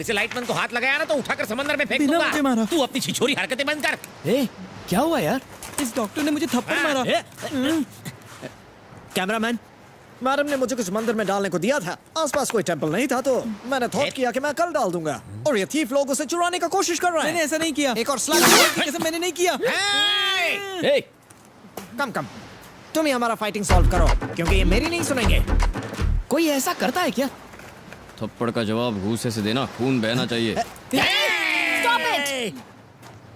फिर से लाइटमैन को हाथ लगाया ना तो उठाकर समंदर में फेंक बिना दूंगा। मुझे मारा। तू अपनी छिछोरी हरकतें बंद कर। ए, क्या हुआ यार? इस डॉक्टर ने मुझे थप्पड़ मारा। कैमरामैन, मैडम ने मुझे कुछ मंदिर में डालने को दिया था। आसपास कोई टेंपल नहीं था तो मैंने थॉट किया कि मैं कल डाल दूंगा। और ये थीफ लोग उसे चुराने का कोशिश कर रहा है। मैंने ऐसा नहीं किया। एक और स्लैग। कैसे मैंने नहीं किया। कम तुम ही हमारा फाइटिंग सॉल्व करो, क्योंकि ये मेरी नहीं सुनेंगे। कोई ऐसा करता है क्या? थप्पड़ का जवाब घूसे से देना, खून बहना चाहिए। Stop it!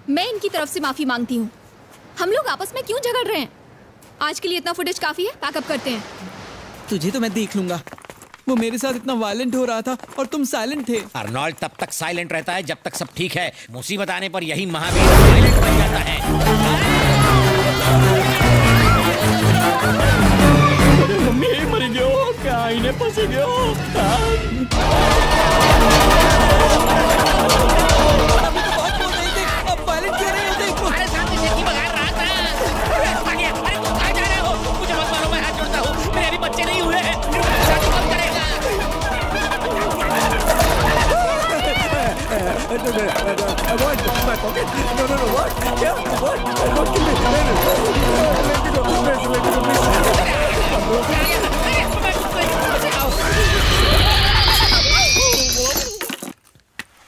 मैं इनकी तरफ से माफी मांगती हूँ। हम लोग आपस में क्यों झगड़ रहे हैं? आज के लिए इतना फुटेज काफी है, पैकअप करते हैं। तुझे तो मैं देख लूंगा। वो मेरे साथ इतना वायलेंट हो रहा था और तुम साइलेंट थे। अर्नोल्ड तब तक साइलेंट रहता है जब तक सब ठीक है। मुसीबत आने पर यही महावीर साइलेंट बन जाता है। मम्मी मर गयो, क्या आईने फंस गयो। अब वायलेंट क्यों नहीं होते? अरे सामने से की बघार रहा था। अरे तुम कहाँ जा रहे हो? मुझे मत मारो, मैं हाथ जोड़ता हूँ। मेरे अभी बच्चे नहीं हुए हैं। शादी कब करेगा?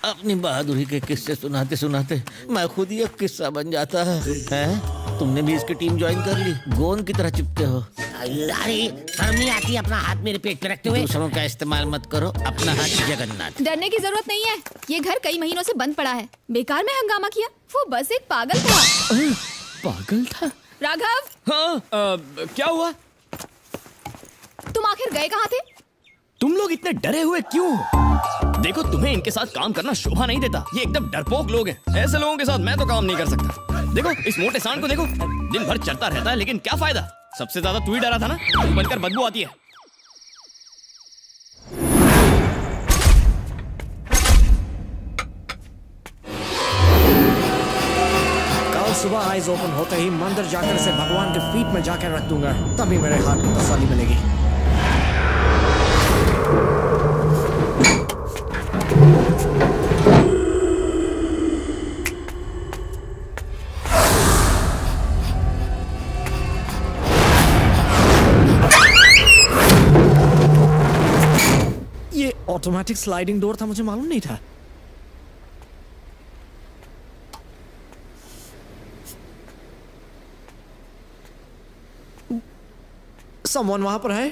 अपनी बहादुरी के किस्से सुनाते सुनाते मैं खुद ही एक किस्सा बन जाता है। हैं? तुमने भी इसकी टीम ज्वाइन कर ली? गोंद की तरह चिपके हो। अरे शर्म नहीं आती अपना हाथ मेरे पेट पे रखते हुए? दूसरों का इस्तेमाल मत करो, अपना हाथ जगन्नाथ। डरने की जरूरत नहीं है। ये घर कई महीनों से बंद पड़ा है। बेकार में हंगामा किया। वो बस एक पागल था। पागल था? राघव, हाँ, क्या हुआ? तुम आखिर गए कहाँ थे? तुम लोग इतने डरे हुए क्यों? देखो, तुम्हें इनके साथ काम करना शोभा नहीं देता। ये एकदम डरपोक लोग हैं। ऐसे लोगों के साथ मैं तो काम नहीं कर सकता। देखो, इस मोटे सांड को देखो, दिन भर चलता रहता है, लेकिन क्या फायदा? सबसे ज्यादा तू ही डरा था ना। तू बनकर बदबू आती है। कल सुबह आइज ओपन होते ही मंदिर जाकर से भगवान के फीट में जाकर रख दूंगा, तभी मेरे हाथ को तसल्ली मिलेगी। ये ऑटोमेटिक स्लाइडिंग डोर था, मुझे मालूम नहीं था। समवन वहां पर है?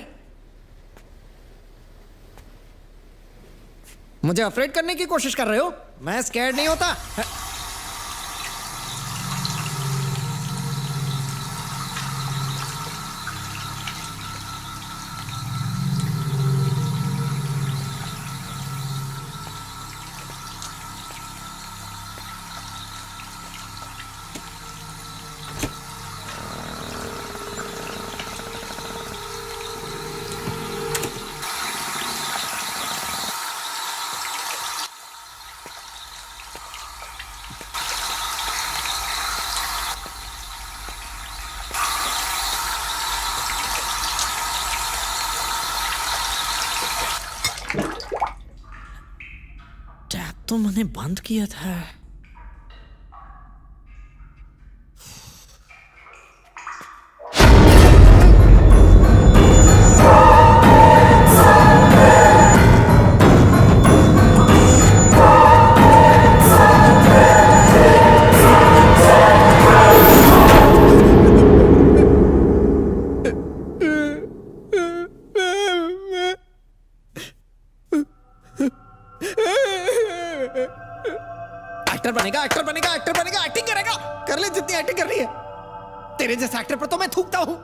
मुझे अफ्रेड करने की कोशिश कर रहे हो? मैं स्कैर्ड नहीं होता। टैप तो मैंने बंद किया था। एक्टर बनेगा, एक्टिंग करेगा। कर ले जितनी एक्टिंग करनी है। तेरे जैसे एक्टर पर तो मैं थूकता हूं।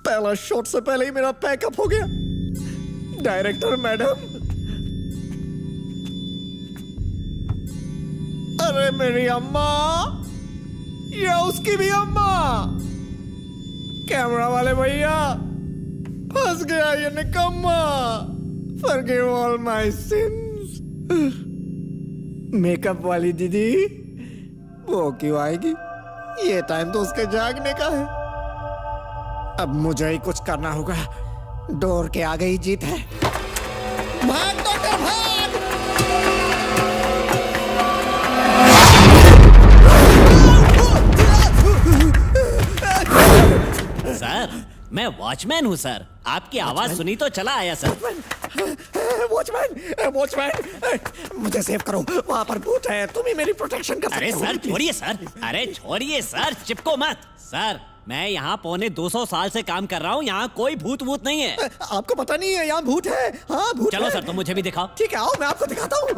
पहला शॉट से पहले ही मेरा पैकअप हो गया। डायरेक्टर मैडम, अरे मेरी अम्मा, या उसकी भी अम्मा। कैमरा वाले भैया, फंस गया ये निकम्मा। Forgive all my sins। Makeup वाली दीदी वो क्यों आएगी? ये टाइम तो उसके जागने का है। अब मुझे ही कुछ करना होगा। डोर के आगे ही जीत है। भाग डॉक्टर भाग! सर मैं वॉचमैन हूँ सर, आपकी आवाज सुनी तो चला आया सर। वॉचमैन वॉचमैन मुझे सेव करो, वहाँ पर भूत है, तुम ही मेरी प्रोटेक्शन कर सकते अरे हो। सर छोड़िए सर, अरे छोड़िए सर, चिपको मत सर। मैं यहाँ पौने 200 साल से काम कर रहा हूँ, यहाँ कोई भूत भूत नहीं है। आपको पता नहीं है यहाँ भूत है? हाँ भूत चलो है। सर, तो मुझे भी दिखाओ। ठीक है आओ, मैं आपको दिखाता हूँ।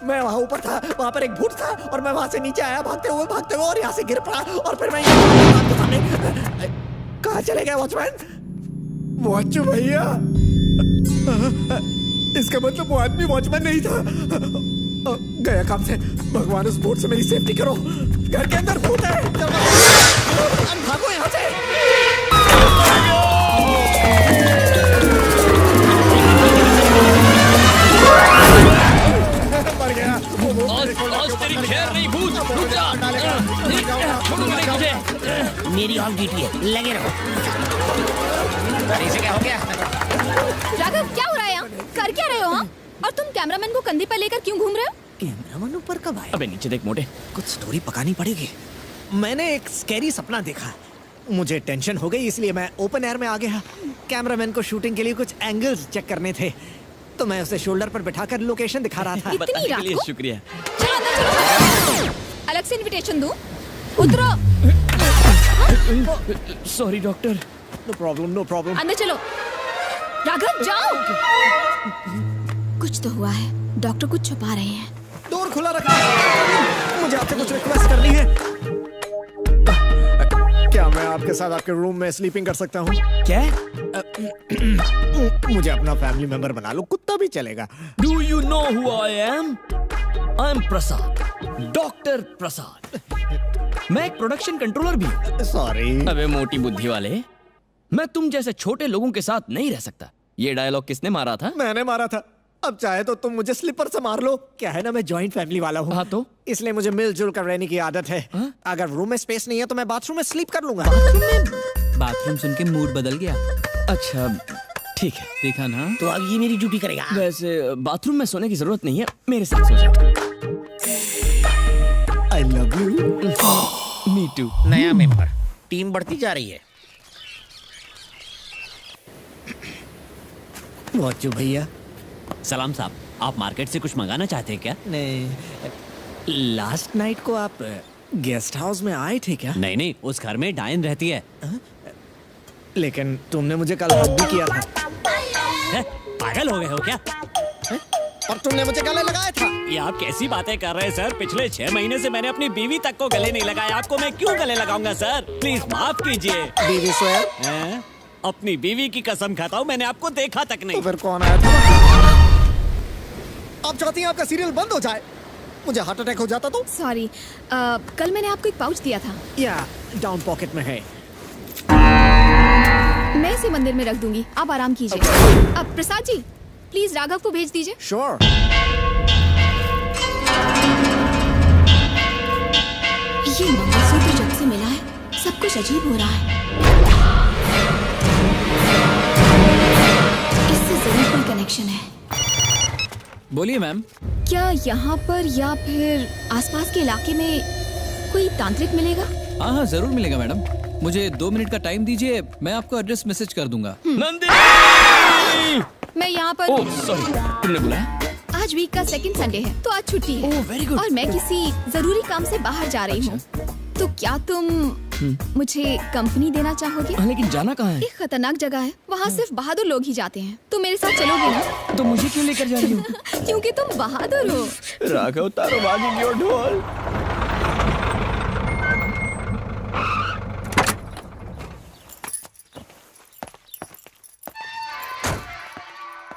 मैं वहाँ ऊपर था, वहाँ पर एक भूत था और मैं वहाँ से नीचे आया भागते हुए और यहाँ से गिर पड़ा और फिर मैं यहाँ आपके सामने। कहाँ चले गए वॉचमैन? वॉचू भैया, इसका मतलब वो आदमी वॉचमैन नहीं था। गया काम से। भगवान उस भूत से मेरी सेफ्टी करो। घर के अंदर भूत है, भागो यहाँ से। मर गया। आज तेरी खैर नहीं भूत, रुक जा। छोड़ूंगा नहीं तुझे। मेरी ऑफ ड्यूटी है, लगे रहो। अरे इसे क्या हो गया? राघव क्या हो रहा है यहाँ? कर क्या रहे हो हाँ? और तुम कैमरामैन को कंधे पर लेकर क्यों घूम रहे हो? कैमरामैन ऊपर कब आया? अबे नीचे देख मोटे। कुछ स्टोरी पकानी पड़ेगी। मैंने एक स्कैरी सपना देखा, मुझे टेंशन हो गई, इसलिए मैं ओपन एयर में आ गया। कैमरामैन को शूटिंग के लिए कुछ एंगल्स चेक करने थे, तो मैं उसे शोल्डर पर बिठाकर लोकेशन दिखा रहा था। इतनी बताने रात के लिए को? शुक्रिया। चलो अंदर चलो। अलग से इनविटेशन दूं? उतरो। Sorry doctor. No problem no problem. अंदर चलो। राघव जाओ। कुछ तो हुआ है, डॉक्टर कुछ छुपा रहे हैं। डोर खुला रखा। मुझे आपसे कुछ रिक्वेस्ट करनी है। क्या मैं आपके साथ आपके रूम में स्लीपिंग कर सकता हूँ? क्या? मुझे अपना फैमिली मेंबर बना लो, कुत्ता भी चलेगा। Do you know who I am? I'm Prasad, doctor Prasad. मैं एक प्रोडक्शन कंट्रोलर भी हूँ। सॉरी। अबे मोटी बुद्धि वाले, मैं तुम जैसे छोटे लोगों के साथ नहीं रह सकता। ये डायलॉग किसने मारा था? मैंने मारा था। अब चाहे तो तुम मुझे स्लीपर से मार लो। क्या है ना, मैं जॉइंट फैमिली वाला हूँ। हाँ तो? इसलिए मुझे मिलजुल कर रहने की आदत है। अगर रूम में स्पेस नहीं है तो मैं बाथरूम में स्लीप कर लूंगा। बाथरूम सुन के मूड बदल गया। अच्छा ठीक है। देखा ना? तो अब ये मेरी ड्यूटी करेगा। वैसे बाथरूम में सोने की जरूरत नहीं है, मेरे साथ सो जाओ। I love you. Me too. नया मेंबर, टीम बढ़ती जा रही है। वॉचू भैया। सलाम साहब, आप मार्केट से कुछ मंगाना चाहते हैं क्या? नहीं, लास्ट नाइट को आप गेस्ट हाउस में आए थे क्या? नहीं नहीं, उस घर में डायन रहती है। लेकिन तुमने मुझे कल हक भी किया था। हैं? पागल हो गए हो क्या? और तुमने मुझे गले लगाया था। ये आप कैसी बातें कर रहे हैं सर? पिछले 6 महीने से मैंने अपनी बीवी तक को गले नहीं लगाया, आपको मैं क्यों गले लगाऊंगा सर? प्लीज माफ कीजिए। बीवी स्वेयर? हैं? अपनी बीवी की कसम खाता हूँ, मैंने आपको देखा तक तो नहीं। फिर कौन आया था? आप चाहती हैं आपका सीरियल बंद हो जाए? मुझे हार्ट अटैक हो जाता तो? सॉरी, कल मैंने आपको एक पाउच दिया था। या डाउन पॉकेट में है। मैं इसे मंदिर में रख दूंगी, आप आराम कीजिए। अब प्रसाद जी प्लीज राघव को भेज दीजिए। श्योर। ये मंगलसूत्र जब से मिला है सब कुछ अजीब हो रहा है। इससे जरूर कोई कनेक्शन है। बोलिए मैम। क्या यहाँ पर या फिर आसपास के इलाके में कोई तांत्रिक मिलेगा? हाँ हाँ जरूर मिलेगा मैडम, मुझे 2 मिनट का टाइम दीजिए, मैं आपको एड्रेस मैसेज कर दूंगा। नंदिनी! मैं यहाँ पर ओह सॉरी, तुमने बुलाया? आज वीक का सेकंड संडे है तो आज छुट्टी है। ओह, very good। और मैं किसी जरूरी काम से बाहर जा रही हूँ। तो क्या तुम मुझे कंपनी देना चाहोगे? हाँ, लेकिन जाना कहाँ है? एक खतरनाक जगह है, वहाँ सिर्फ बहादुर लोग ही जाते हैं। तुम मेरे साथ चलोगे ना? तो मुझे क्यों लेकर जा रही हो? क्योंकि तुम बहादुर हो। राघव तारो बाजी की ओर ढोल।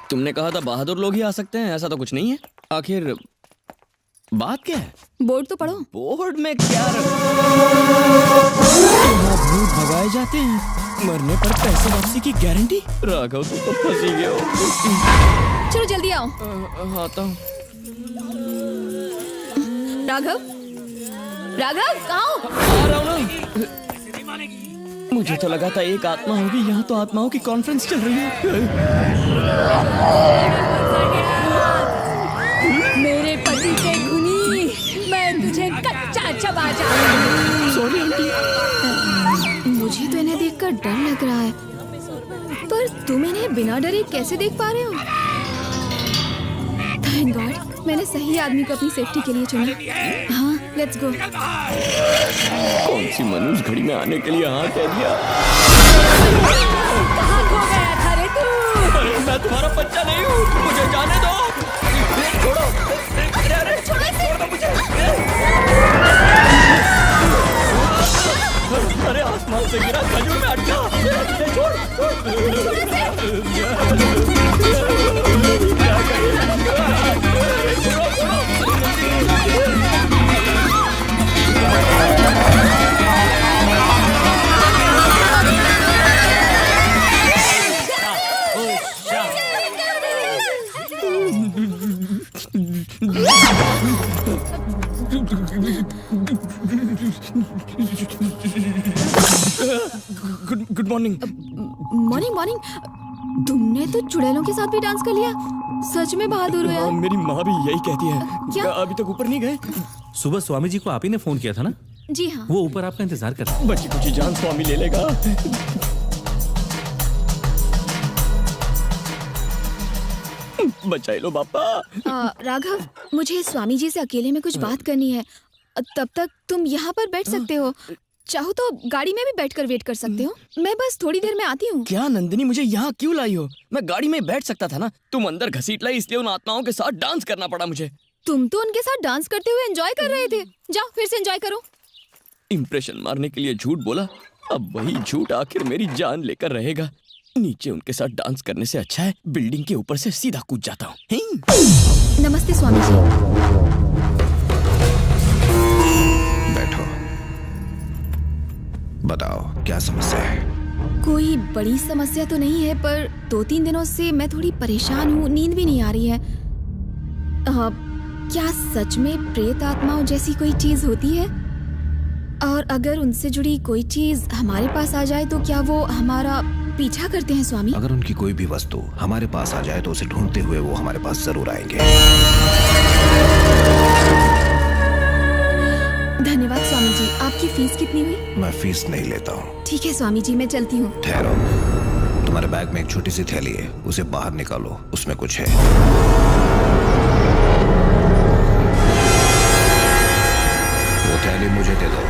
तुमने कहा था बहादुर लोग ही आ सकते हैं, ऐसा तो कुछ नहीं है। आखिर बात क्या है? बोर्ड तो पढ़ो। बोर्ड में क्या भूत भगाए जाते हैं, मरने पर पैसे वापसी की गारंटी। राघव तू तो फंसी गया हो। चलो जल्दी आओ। आता हूँ। राघव, राघव कहाँ हो? आ रहा हूँ ना। मुझे तो लगा था एक आत्मा होगी, यहाँ तो आत्माओं की कॉन्फ्रेंस चल रही है। मेरे पति के खूनी, मैं तुझे कच्चा चबा जाऊंगी। Sorry aunty. मुझे तो इन्हें देखकर डर लग रहा है, पर तुम इन्हें बिना डरे कैसे देख पा रहे हो? थैंक गॉड, मैंने सही आदमी को अपनी सेफ्टी के लिए चुना। हाँ, लेट्स गो। कौन सी मनुष्य घड़ी में आने के लिए हाँ कह दिया? कहाँ खो गया था रे तू? अरे मैं तुम्हारा बच्चा नहीं हूँ, मुझे जाने दो। छोड़ो, अरे छोड़ो मुझे। अरे आसमान से गिरा, खजूर में अटका। Good morning. Morning morning. तुमने तो चुड़ैलों के साथ भी डांस कर लिया, सच में बहादुर हो यार। मेरी माँ भी यही कहती है। क्या? अभी तक ऊपर नहीं गए? सुबह स्वामी जी को आप ही ने फोन किया था ना? जी हाँ। वो ऊपर आपका इंतजार कर रहे हैं। बची कुछ जान स्वामी ले लेगा। बचाई लो बापा। राघव, मुझे स्वामी जी से अकेले में कुछ बात करनी है। तब तक तुम यहाँ पर बैठ सकते हो, चाहो तो गाड़ी में भी बैठकर वेट कर सकते हो। मैं बस थोड़ी देर में आती हूँ। क्या नंदिनी, मुझे यहाँ क्यों लाई हो? मैं गाड़ी में बैठ सकता था ना। तुम अंदर घसीट लाई, इसलिए उन आत्माओं के साथ डांस करना पड़ा मुझे। तुम तो उनके साथ डांस करते हुए एंजॉय कर रहे थे, जाओ फिर से एंजॉय करो। इंप्रेशन मारने के लिए झूठ बोला, अब वही झूठ आखिर मेरी जान लेकर रहेगा। नीचे उनके साथ डांस करने से अच्छा है बिल्डिंग के ऊपर से सीधा कूद जाता हूँ। नमस्ते स्वामी जी। बैठो, बताओ क्या समस्या है? कोई बड़ी समस्या तो नहीं है, पर 2-3 दिनों से मैं थोड़ी परेशान हूँ, नींद भी नहीं आ रही है। क्या सच में प्रेत आत्माओं जैसी कोई चीज होती है? और अगर उनसे जुड़ी कोई चीज हमारे पास आ जाए तो क्या वो हमारा पीछा करते हैं स्वामी? अगर उनकी कोई भी वस्तु हमारे पास आ जाए तो उसे ढूंढते हुए वो हमारे पास जरूर आएंगे। धन्यवाद स्वामी जी। आपकी फीस कितनी हुई? मैं फीस नहीं लेता हूँ। ठीक है स्वामी जी, मैं चलती हूँ। ठहरो, तुम्हारे बैग में एक छोटी सी थैली है, उसे बाहर निकालो, उसमें कुछ है। वो थैली मुझे दे दो।